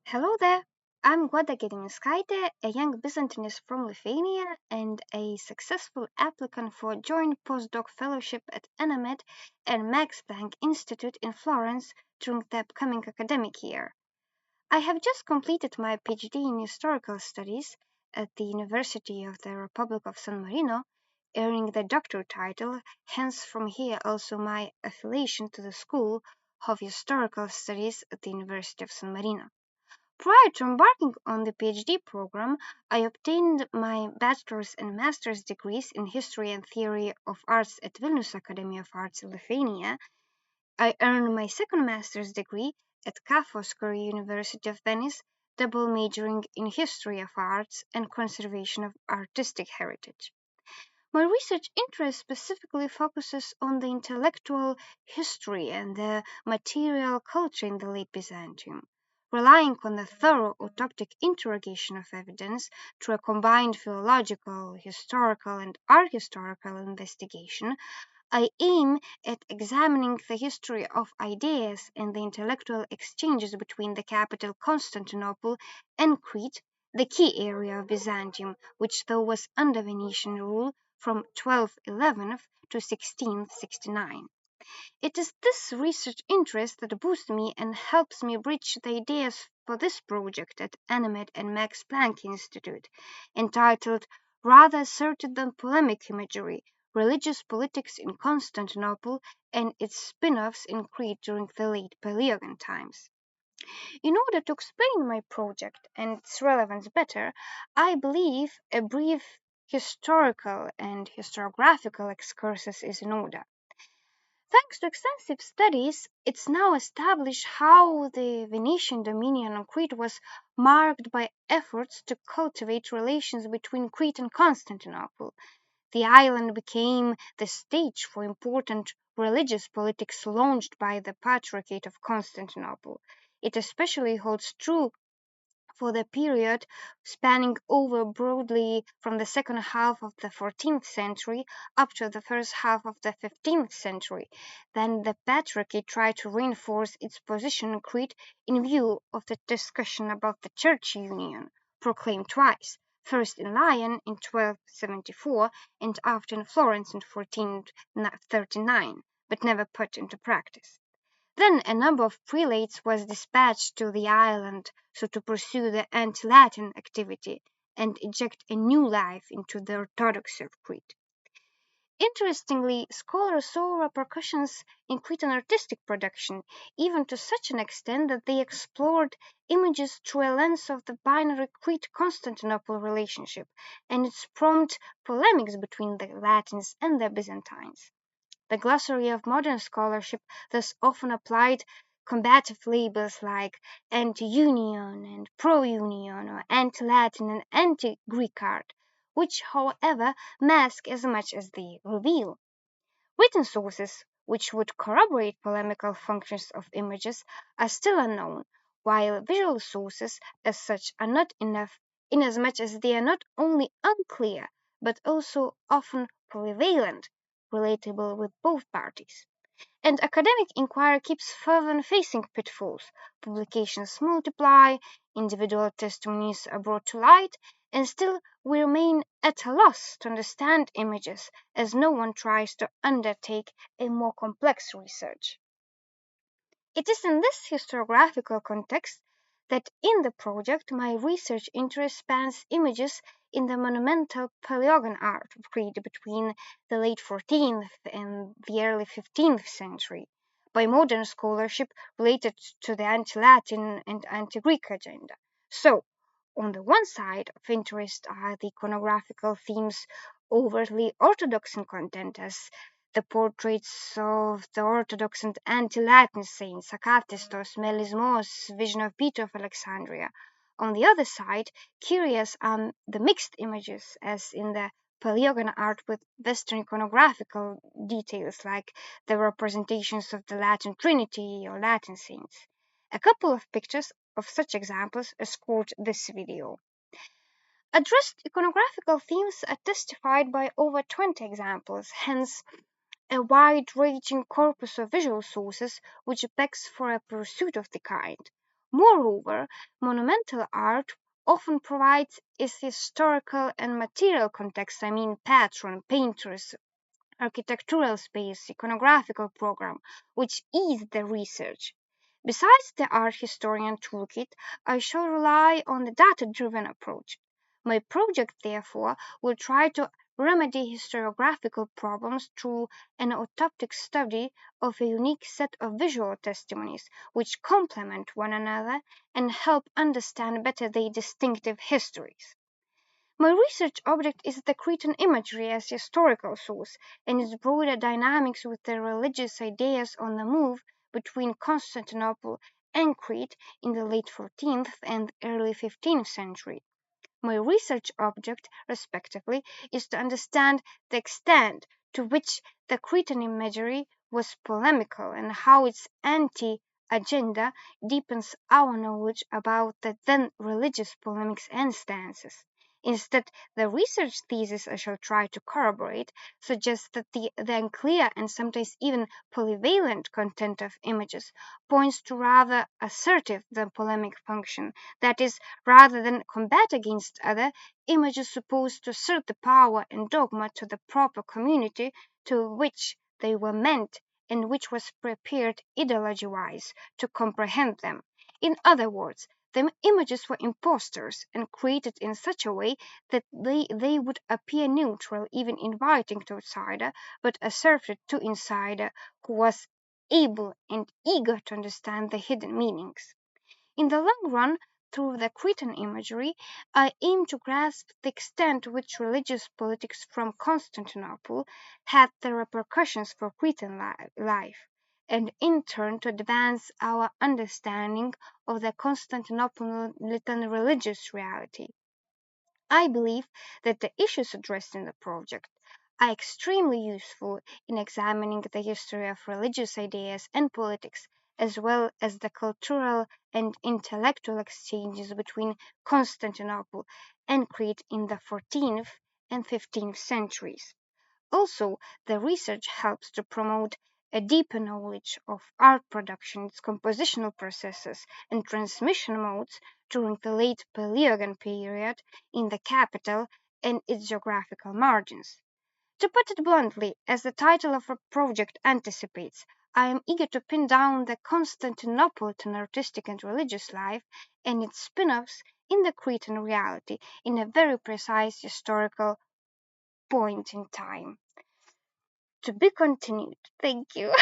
Hello there. I'm Guoda Gediminskaite, a young Byzantinist from Lithuania and a successful applicant for a joint postdoc fellowship at ANAMED and Max Planck Institute in Florence during the upcoming academic year. I have just completed my PhD in historical studies at the University of the Republic of San Marino, earning the doctor title, hence from here also my affiliation to the School of Historical Studies at the University of San Marino. Prior to embarking on the PhD program, I obtained my bachelor's and master's degrees in history and theory of arts at Vilnius Academy of Arts in Lithuania. I earned my second master's degree at Ca' Foscari University of Venice, double majoring in history of arts and conservation of artistic heritage. My research interest specifically focuses on the intellectual history and the material culture in the late Byzantium, relying on the thorough autoptic interrogation of evidence through a combined philological, historical, and art historical investigation. I aim at examining the history of ideas and the intellectual exchanges between the capital Constantinople and Crete, the key area of Byzantium, which though was under Venetian rule from 1211 to 1669. It is this research interest that boosts me and helps me bridge the ideas for this project at ANAMED and Max Planck Institute, entitled Rather Asserted Than Polemic Imagery: Religious Politics in Constantinople and its Spin-offs in Crete During the Late Paleogen Times. In order to explain my project and its relevance better, I believe a brief historical and historiographical excursus is in order. Thanks to extensive studies, it's now established how the Venetian dominion on Crete was marked by efforts to cultivate relations between Crete and Constantinople. The island became the stage for important religious politics launched by the Patriarchate of Constantinople. It especially holds true for the period spanning over broadly from the second half of the 14th century up to the first half of the 15th century. Then the Patriarchate tried to reinforce its position in Crete in view of the discussion about the church union, proclaimed twice, first in Lyon in 1274 and after in Florence in 1439, but never put into practice. Then a number of prelates was dispatched to the island so to pursue the anti-Latin activity and inject a new life into the orthodoxy of Crete. Interestingly, scholars saw repercussions in Cretan artistic production, even to such an extent that they explored images through a lens of the binary Crete-Constantinople relationship and its prompt polemics between the Latins and the Byzantines. The glossary of modern scholarship thus often applied combative labels like anti-union and pro-union or anti-Latin and anti-Greek art, which, however, mask as much as they reveal. Written sources which would corroborate polemical functions of images are still unknown, while visual sources as such are not enough inasmuch as they are not only unclear but also often polyvalent, relatable with both parties. And academic inquiry keeps further facing pitfalls. Publications multiply, individual testimonies are brought to light, and still we remain at a loss to understand images as no one tries to undertake a more complex research. It is in this historiographical context that in the project my research interest spans images in the monumental Paleogen art of Crete between the late 14th and the early 15th century, by modern scholarship related to the anti-Latin and anti-Greek agenda. So, on the one side of interest are the iconographical themes overtly orthodox in content, as the portraits of the Orthodox and anti-Latin saints, Akatistos, Melismos, Vision of Peter of Alexandria. On the other side, curious are the mixed images, as in the Paleogen art with Western iconographical details like the representations of the Latin Trinity or Latin saints. A couple of pictures of such examples escort this video. Addressed iconographical themes are testified by over 20 examples, hence a wide-ranging corpus of visual sources which begs for a pursuit of the kind. Moreover, monumental art often provides its historical and material context, I mean patron, painters, architectural space, iconographical program, which is the research. Besides the art historian toolkit, I shall rely on the data driven approach. My project, therefore, will try to remedy historiographical problems through an autoptic study of a unique set of visual testimonies which complement one another and help understand better their distinctive histories. My research object is the Cretan imagery as historical source and its broader dynamics with the religious ideas on the move between Constantinople and Crete in the late 14th and early 15th century. My research object, respectively, is to understand the extent to which the Cretan imagery was polemical and how its anti agenda deepens our knowledge about the then religious polemics and stances. Instead, the research thesis I shall try to corroborate suggests that the unclear and sometimes even polyvalent content of images points to rather assertive than polemic function, that is, rather than combat against other, images supposed to assert the power and dogma to the proper community to which they were meant and which was prepared ideology-wise to comprehend them. In other words, the images were impostors and created in such a way that they would appear neutral, even inviting to outsider, but asserted to insider who was able and eager to understand the hidden meanings. In the long run, through the Cretan imagery, I aim to grasp the extent to which religious politics from Constantinople had the repercussions for Cretan life, and in turn to advance our understanding of the Constantinopolitan religious reality. I believe that the issues addressed in the project are extremely useful in examining the history of religious ideas and politics, as well as the cultural and intellectual exchanges between Constantinople and Crete in the 14th and 15th centuries. Also, the research helps to promote a deeper knowledge of art production, its compositional processes, and transmission modes during the late Paleogen period in the capital and its geographical margins. To put it bluntly, as the title of our project anticipates, I am eager to pin down the Constantinopolitan artistic and religious life and its spin offs in the Cretan reality in a very precise historical point in time. To be continued. Thank you.